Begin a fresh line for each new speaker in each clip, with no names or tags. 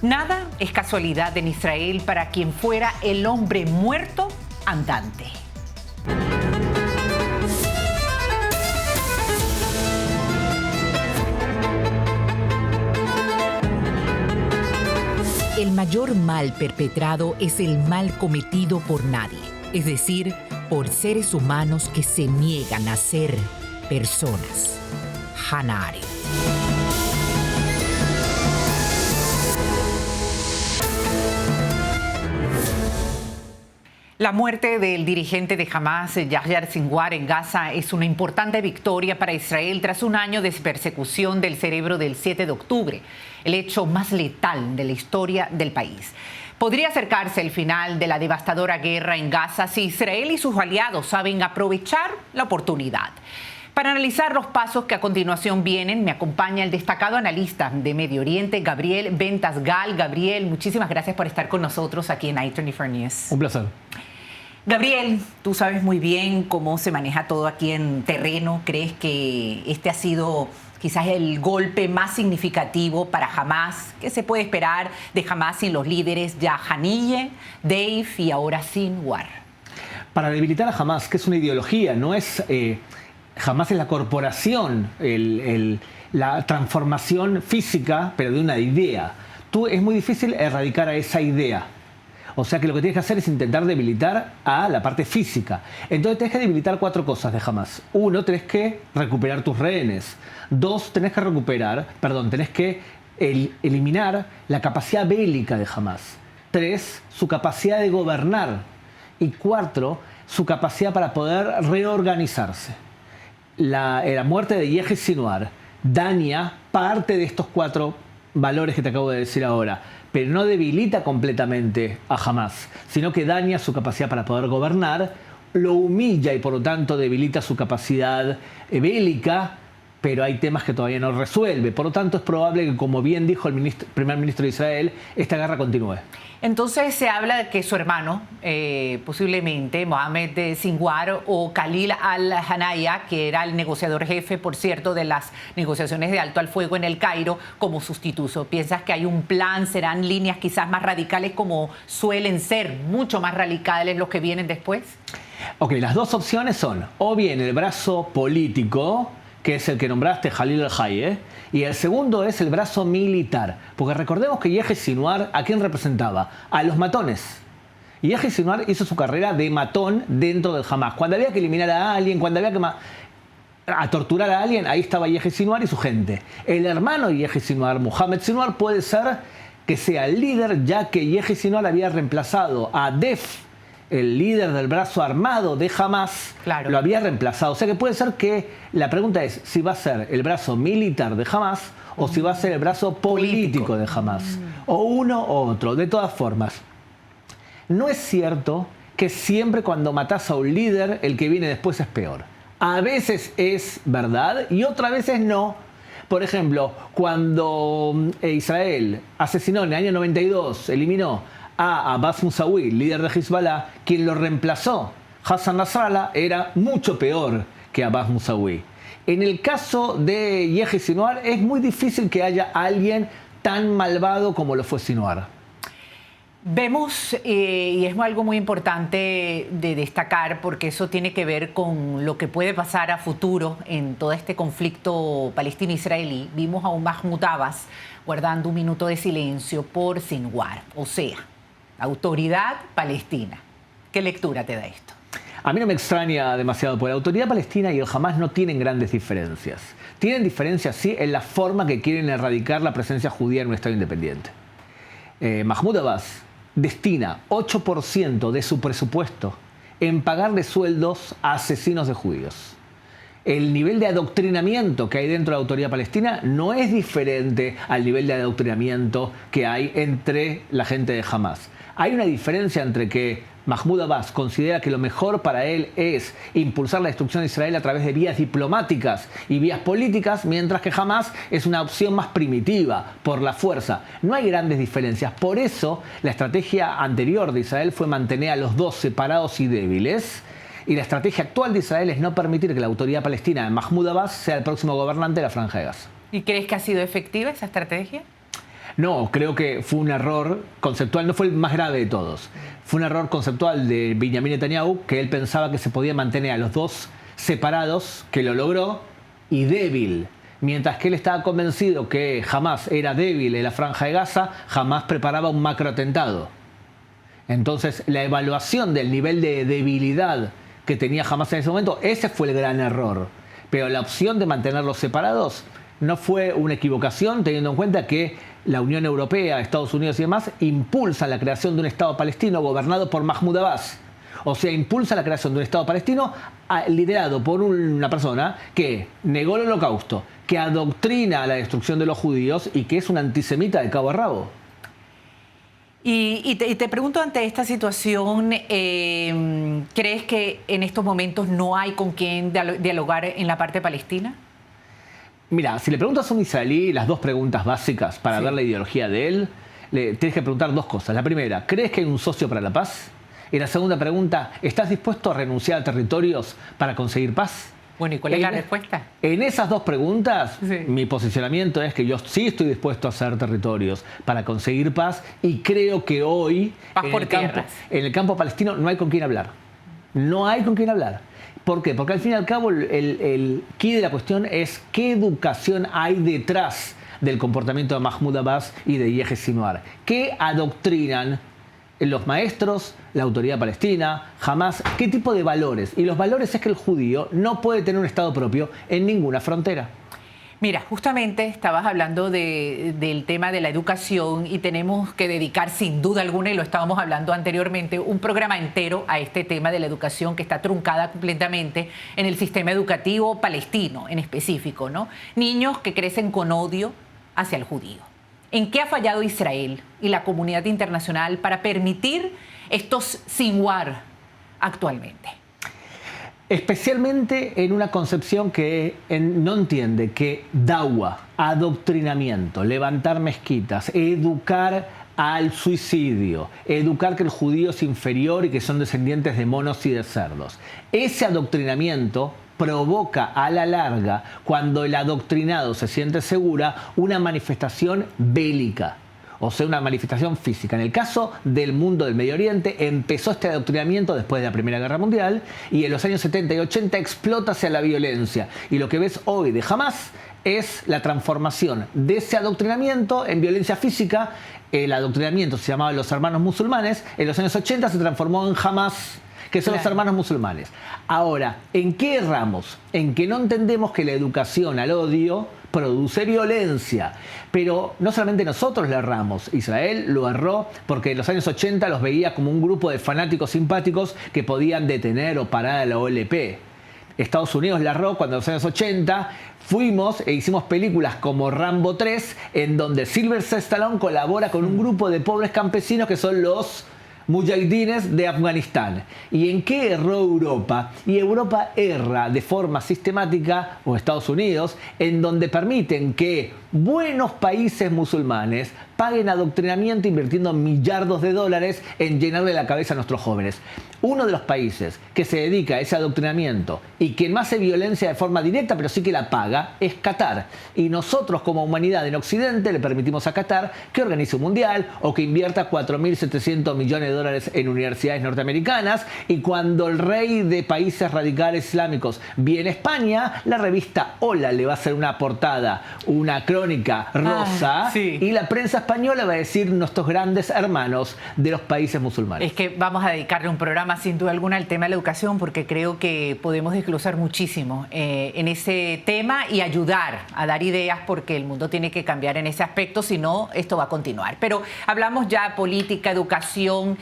Nada es casualidad en Israel para quien fuera el hombre muerto andante. El mayor mal perpetrado es el mal cometido por nadie, es decir, por seres humanos que se niegan a ser personas. Hannah Arendt. La muerte del dirigente de Hamas, Yahya Sinwar, en Gaza es una importante victoria para Israel tras un año de persecución del cerebro del 7 de octubre, el hecho más letal de la historia del país. Podría acercarse el final de la devastadora guerra en Gaza si Israel y sus aliados saben aprovechar la oportunidad. Para analizar los pasos que a continuación vienen, me acompaña el destacado analista de Medio Oriente, Gabriel Ventas-Gal. Gabriel, muchísimas gracias por estar con nosotros aquí en i24 News.
Un placer.
Gabriel, tú sabes muy bien cómo se maneja todo aquí en terreno. ¿Crees que este ha sido quizás el golpe más significativo para Hamas? ¿Qué se puede esperar de Hamas sin los líderes ya Haniyeh, Deif y ahora Sinwar?
Para debilitar a Hamas, que es una ideología, no es... Hamas es la corporación, la transformación física, pero de una idea. Es muy difícil erradicar a esa idea. O sea que lo que tienes que hacer es intentar debilitar a la parte física. Entonces tenés que debilitar 4 cosas de Hamas. 1, tenés que recuperar tus rehenes. 2, tenés que eliminar la capacidad bélica de Hamas. 3, su capacidad de gobernar. Y 4, su capacidad para poder reorganizarse. La muerte de Yahya Sinwar daña parte de estos 4 valores que te acabo de decir ahora, pero no debilita completamente a Hamas, sino que daña su capacidad para poder gobernar, lo humilla y por lo tanto debilita su capacidad bélica, pero hay temas que todavía no resuelve. Por lo tanto, es probable que, como bien dijo el primer ministro de Israel, esta guerra continúe.
Entonces se habla de que su hermano, posiblemente Mohamed Sinwar o Khalil al-Hanaya, que era el negociador jefe, por cierto, de las negociaciones de alto al fuego en el Cairo, como sustituto. ¿Piensas que hay un plan? ¿Serán líneas quizás más radicales como suelen ser, mucho más radicales los que vienen después?
Ok, las 2 opciones son o bien el brazo político, que es el que nombraste, Khalil al-Hanaya, y el segundo es el brazo militar. Porque recordemos que Yahya Sinwar, ¿a quién representaba? A los matones. Y Yahya Sinwar hizo su carrera de matón dentro del Hamas. Cuando había que eliminar a alguien, cuando había que torturar a alguien, ahí estaba Yahya Sinwar y su gente. El hermano de Yahya Sinwar, Mohamed Sinwar, puede ser que sea el líder, ya que Yahya Sinwar había reemplazado a Deif, el líder del brazo armado de Hamas, claro, lo había reemplazado. O sea que puede ser que la pregunta es si va a ser el brazo militar de Hamas o si va a ser el brazo político de Hamas. O uno o otro. De todas formas, no es cierto que siempre cuando matás a un líder, el que viene después es peor. A veces es verdad y otras veces no. Por ejemplo, cuando Israel asesinó en el año 92, eliminó a Abbas Musawi, líder de Hezbollah, quien lo reemplazó, Hassan Nasrallah, era mucho peor que Abbas Musawi. En el caso de Yahya Sinwar es muy difícil que haya alguien tan malvado como lo fue Sinwar.
Vemos, y es algo muy importante de destacar, porque eso tiene que ver con lo que puede pasar a futuro en todo este conflicto palestino-israelí. Vimos a un Mahmoud Abbas guardando un minuto de silencio por Sinwar, o sea, autoridad palestina. ¿Qué lectura te da esto?
A mí no me extraña demasiado, porque la autoridad palestina y el Hamas no tienen grandes diferencias. Tienen diferencias, sí, en la forma que quieren erradicar la presencia judía en un Estado independiente. Mahmoud Abbas destina 8% de su presupuesto en pagarle sueldos a asesinos de judíos. El nivel de adoctrinamiento que hay dentro de la autoridad palestina no es diferente al nivel de adoctrinamiento que hay entre la gente de Hamas. Hay una diferencia entre que Mahmoud Abbas considera que lo mejor para él es impulsar la destrucción de Israel a través de vías diplomáticas y vías políticas, mientras que Hamas es una opción más primitiva, por la fuerza. No hay grandes diferencias. Por eso, la estrategia anterior de Israel fue mantener a los dos separados y débiles. Y la estrategia actual de Israel es no permitir que la autoridad palestina de Mahmoud Abbas sea el próximo gobernante de la Franja de Gaza.
¿Y crees que ha sido efectiva esa estrategia?
No, creo que fue un error conceptual, no fue el más grave de todos. Fue un error conceptual de Benjamin Netanyahu, que él pensaba que se podía mantener a los dos separados, que lo logró, y débil. Mientras que él estaba convencido que Hamás era débil en la Franja de Gaza, Hamás preparaba un macroatentado. Entonces, la evaluación del nivel de debilidad que tenía Hamás en ese momento, ese fue el gran error. Pero la opción de mantenerlos separados no fue una equivocación, teniendo en cuenta que la Unión Europea, Estados Unidos y demás impulsan la creación de un Estado palestino gobernado por Mahmoud Abbas. O sea, impulsa la creación de un Estado palestino liderado por una persona que negó el Holocausto, que adoctrina la destrucción de los judíos y que es un antisemita de cabo a rabo.
Y te pregunto, ante esta situación, ¿crees que en estos momentos no hay con quién dialogar en la parte palestina?
Mira, si le preguntas a un israelí las dos preguntas básicas para ver la ideología de él, le tienes que preguntar dos cosas. La primera, ¿crees que hay un socio para la paz? Y la segunda pregunta, ¿estás dispuesto a renunciar a territorios para conseguir paz?
Bueno, ¿y cuál es la respuesta?
En esas dos preguntas, mi posicionamiento es que yo sí estoy dispuesto a hacer territorios para conseguir paz, y creo que hoy en el campo palestino no hay con quién hablar. No hay con quién hablar. ¿Por qué? Porque al fin y al cabo el quid de la cuestión es qué educación hay detrás del comportamiento de Mahmoud Abbas y de Yahya Sinwar. ¿Qué adoctrinan los maestros, la autoridad palestina, Hamás? ¿Qué tipo de valores? Y los valores es que el judío no puede tener un Estado propio en ninguna frontera.
Mira, justamente estabas hablando del tema de la educación, y tenemos que dedicar sin duda alguna, y lo estábamos hablando anteriormente, un programa entero a este tema de la educación, que está truncada completamente en el sistema educativo palestino en específico, ¿no? Niños que crecen con odio hacia el judío. ¿En qué ha fallado Israel y la comunidad internacional para permitir estos Sinwar actualmente?
Especialmente en una concepción que no entiende que dawa, adoctrinamiento, levantar mezquitas, educar al suicidio, educar que el judío es inferior y que son descendientes de monos y de cerdos. Ese adoctrinamiento provoca a la larga, cuando el adoctrinado se siente segura, una manifestación bélica. O sea, una manifestación física. En el caso del mundo del Medio Oriente, empezó este adoctrinamiento después de la Primera Guerra Mundial, y en los años 70 y 80 explota hacia la violencia. Y lo que ves hoy de Hamás es la transformación de ese adoctrinamiento en violencia física. El adoctrinamiento se llamaba los hermanos musulmanes, en los años 80 se transformó en Hamás, que son los hermanos musulmanes. Ahora, ¿en qué erramos? En que no entendemos que la educación al odio produce violencia. Pero no solamente nosotros lo erramos, Israel lo erró porque en los años 80 los veía como un grupo de fanáticos simpáticos que podían detener o parar a la OLP. Estados Unidos la erró cuando en los años 80 fuimos e hicimos películas como Rambo 3, en donde Sylvester Stallone colabora con un grupo de pobres campesinos que son los mujahidines de Afganistán. ¿Y en qué erró Europa? Y Europa erra de forma sistemática, o Estados Unidos, en donde permiten que buenos países musulmanes paguen adoctrinamiento invirtiendo millardos de dólares en llenarle la cabeza a nuestros jóvenes. Uno de los países que se dedica a ese adoctrinamiento y que no hace violencia de forma directa, pero sí que la paga, es Qatar. Y nosotros como humanidad en Occidente le permitimos a Qatar que organice un mundial o que invierta 4.700 millones de dólares en universidades norteamericanas. Y cuando el rey de países radicales islámicos viene a España, la revista Hola le va a hacer una portada, una crónica rosa, y la prensa española va a decir nuestros grandes hermanos de los países musulmanes.
Es que vamos a dedicarle un programa sin duda alguna al tema de la educación, porque creo que podemos desglosar muchísimo en ese tema y ayudar a dar ideas, porque el mundo tiene que cambiar en ese aspecto, si no, esto va a continuar. Pero hablamos ya de política, educación,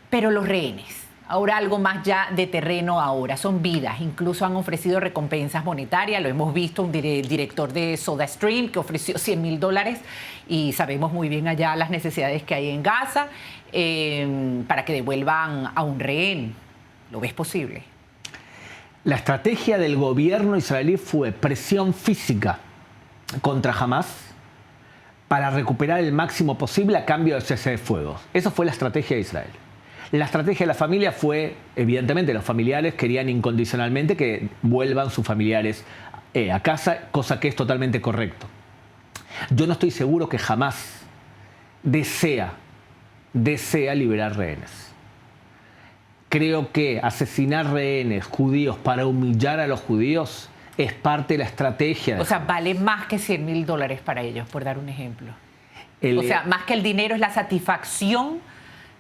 pero los rehenes. Ahora algo más ya de terreno ahora, son vidas, incluso han ofrecido recompensas monetarias, lo hemos visto, un director de SodaStream que ofreció $100.000, y sabemos muy bien allá las necesidades que hay en Gaza, para que devuelvan a un rehén. ¿Lo ves posible?
La estrategia del gobierno israelí fue presión física contra Hamás para recuperar el máximo posible a cambio de cese de fuego. Esa fue la estrategia de Israel. La estrategia de la familia fue, evidentemente, los familiares querían incondicionalmente que vuelvan sus familiares a casa, cosa que es totalmente correcto. Yo no estoy seguro que jamás desea liberar rehenes. Creo que asesinar rehenes judíos para humillar a los judíos es parte de la estrategia.
O sea, vale más que $100.000 para ellos, por dar un ejemplo. O sea, más que el dinero es la satisfacción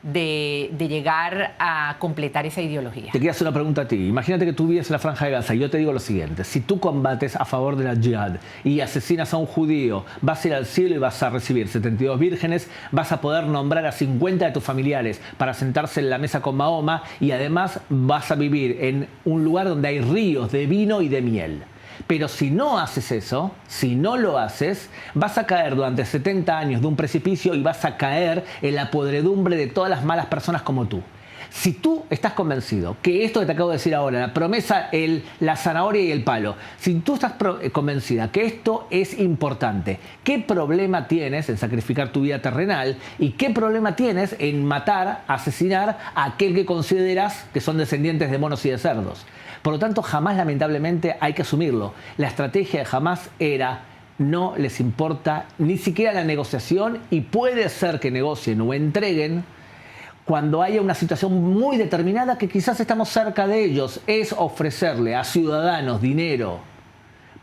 de llegar a completar esa ideología.
Te quiero hacer una pregunta a ti. Imagínate que tú vives en la Franja de Gaza y yo te digo lo siguiente. Si tú combates a favor de la yihad y asesinas a un judío, vas a ir al cielo y vas a recibir 72 vírgenes, vas a poder nombrar a 50 de tus familiares para sentarse en la mesa con Mahoma y además vas a vivir en un lugar donde hay ríos de vino y de miel. Pero si no haces eso, si no lo haces, vas a caer durante 70 años de un precipicio y vas a caer en la podredumbre de todas las malas personas como tú. Si tú estás convencido que esto que te acabo de decir ahora, la promesa, la zanahoria y el palo, si tú estás convencida que esto es importante, ¿qué problema tienes en sacrificar tu vida terrenal? ¿Y qué problema tienes en matar, asesinar a aquel que consideras que son descendientes de monos y de cerdos? Por lo tanto, Hamás, lamentablemente, hay que asumirlo. La estrategia de Hamás era: no les importa ni siquiera la negociación y puede ser que negocien o entreguen cuando haya una situación muy determinada que quizás estamos cerca de ellos. Es ofrecerle a ciudadanos dinero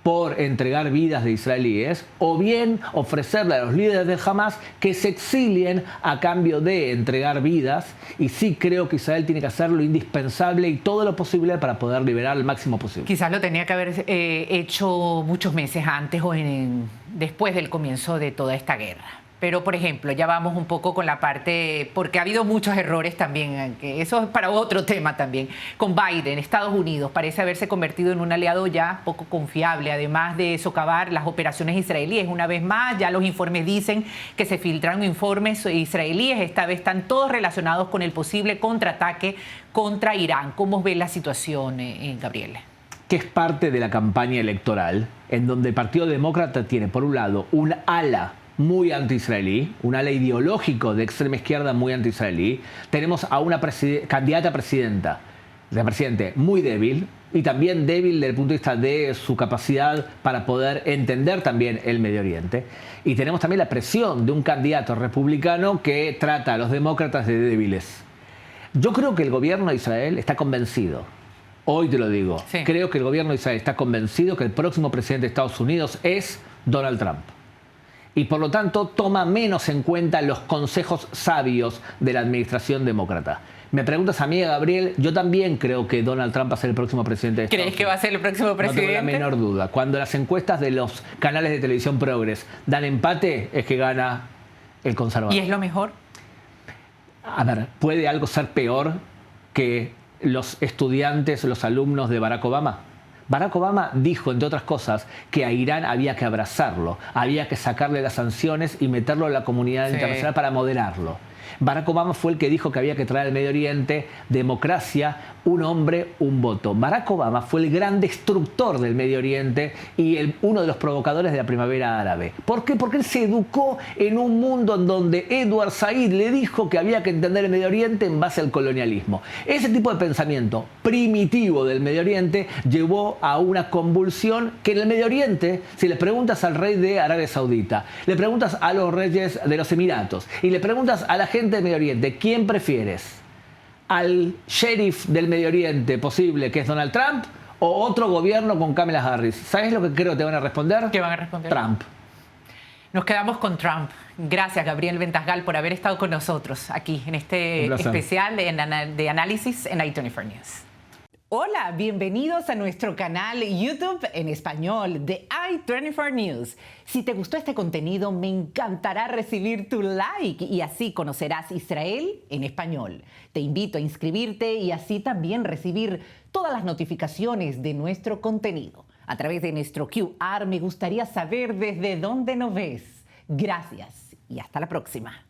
por entregar vidas de israelíes, o bien ofrecerle a los líderes de Hamás que se exilien a cambio de entregar vidas. Y sí creo que Israel tiene que hacer lo indispensable y todo lo posible para poder liberar el máximo posible.
Quizás lo tenía que haber hecho muchos meses antes o después del comienzo de toda esta guerra. Pero, por ejemplo, ya vamos un poco con la parte, porque ha habido muchos errores también, que eso es para otro tema también. Con Biden, Estados Unidos parece haberse convertido en un aliado ya poco confiable, además de socavar las operaciones israelíes. Una vez más, ya los informes dicen que se filtraron informes israelíes, esta vez están todos relacionados con el posible contraataque contra Irán. ¿Cómo ves la situación, Gabriel?
Que es parte de la campaña electoral, en donde el Partido Demócrata tiene, por un lado, un ala muy anti-israelí, un ala ideológico de extrema izquierda muy anti-israelí. Tenemos a una candidata a presidente muy débil, y también débil desde el punto de vista de su capacidad para poder entender también el Medio Oriente. Y tenemos también la presión de un candidato republicano que trata a los demócratas de débiles. Yo creo que el gobierno de Israel está convencido. Hoy te lo digo. Sí. Creo que el gobierno de Israel está convencido que el próximo presidente de Estados Unidos es Donald Trump. Y por lo tanto toma menos en cuenta los consejos sabios de la administración demócrata. Me preguntas a mí, Gabriel, yo también creo que Donald Trump va a ser el próximo presidente de Estados Unidos.
¿Crees que va a ser el próximo presidente?
No tengo la menor duda. Cuando las encuestas de los canales de televisión progres dan empate, es que gana el conservador.
¿Y es lo mejor?
A ver, ¿puede algo ser peor que los estudiantes, los alumnos de Barack Obama? Barack Obama dijo, entre otras cosas, que a Irán había que abrazarlo, había que sacarle las sanciones y meterlo en la comunidad internacional para moderarlo. Barack Obama fue el que dijo que había que traer al Medio Oriente democracia, un hombre, un voto. Barack Obama fue el gran destructor del Medio Oriente y uno de los provocadores de la primavera árabe. ¿Por qué? Porque él se educó en un mundo en donde Edward Said le dijo que había que entender el Medio Oriente en base al colonialismo. Ese tipo de pensamiento primitivo del Medio Oriente llevó a una convulsión que en el Medio Oriente, si le preguntas al rey de Arabia Saudita, le preguntas a los reyes de los Emiratos y le preguntas a la gente del Medio Oriente, ¿quién prefieres? ¿Al sheriff del Medio Oriente posible, que es Donald Trump, o otro gobierno con Kamala Harris? ¿Sabes lo que creo que te van a responder?
¿Qué van a responder?
Trump.
Nos quedamos con Trump. Gracias, Gabriel Ventasgal, por haber estado con nosotros aquí en este especial de análisis en i24 News. Hola, bienvenidos a nuestro canal YouTube en español de i24 News. Si te gustó este contenido, me encantará recibir tu like y así conocerás Israel en español. Te invito a inscribirte y así también recibir todas las notificaciones de nuestro contenido. A través de nuestro QR me gustaría saber desde dónde nos ves. Gracias y hasta la próxima.